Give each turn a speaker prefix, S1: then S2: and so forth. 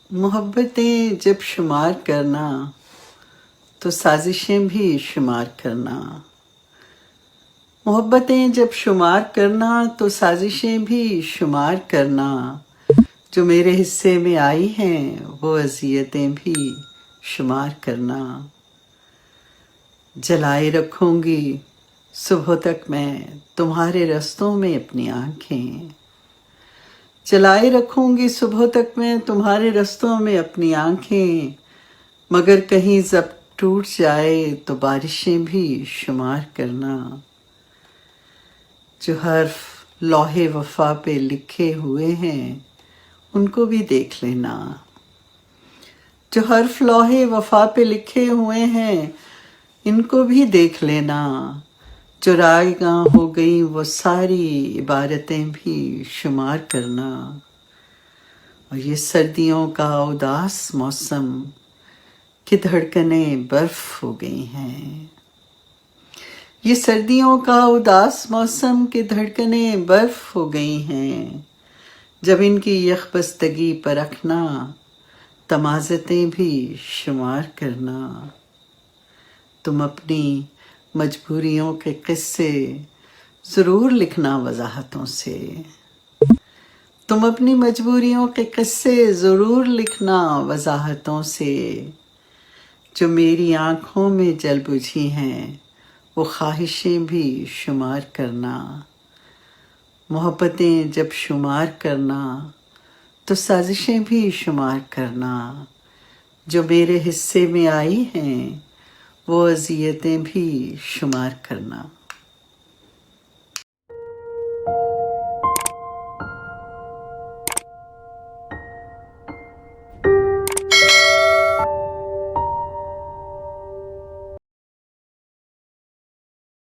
S1: मोहब्बतें जब शुमार करना तो साजिशें भी शुमार करना। मोहब्बतें जब शुमार करना तो साजिशें भी शुमार करना। जो मेरे हिस्से में आई हैं वो अज़ियतें भी शुमार करना। जलाए रखूंगी सुबह तक मैं तुम्हारे रस्तों में अपनी आंखें। जलाए रखूंगी सुबह तक मैं तुम्हारे रस्तों में अपनी आंखें। मगर कहीं जब टूट जाए तो बारिशें भी शुमार करना। जो हर्फ लौहे वफा पे लिखे हुए हैं उनको भी देख लेना। जो हर्फ लौहे वफा पे लिखे हुए हैं इनको भी देख लेना। जो रायगा हो गई वो सारी इबारतें भी शुमार करना। और ये सर्दियों का उदास मौसम की धड़कनें बर्फ हो गई हैं। ये सर्दियों का उदास मौसम की धड़कनें बर्फ हो गई हैं। जब इनकी यखबस्तगी परखना तमाज़तें भी शुमार करना। तुम अपनी मजबूरियों के किस्से ज़रूर लिखना वजाहतों से। तुम अपनी मजबूरियों के किस्से ज़रूर लिखना वजाहतों से। जो मेरी आँखों में जल बुझी हैं वो ख्वाहिशें भी शुमार करना। मोहब्बतें जब शुमार करना तो साजिशें भी शुमार करना। जो मेरे हिस्से में आई हैं वो अज़ियतें भी शुमार करना।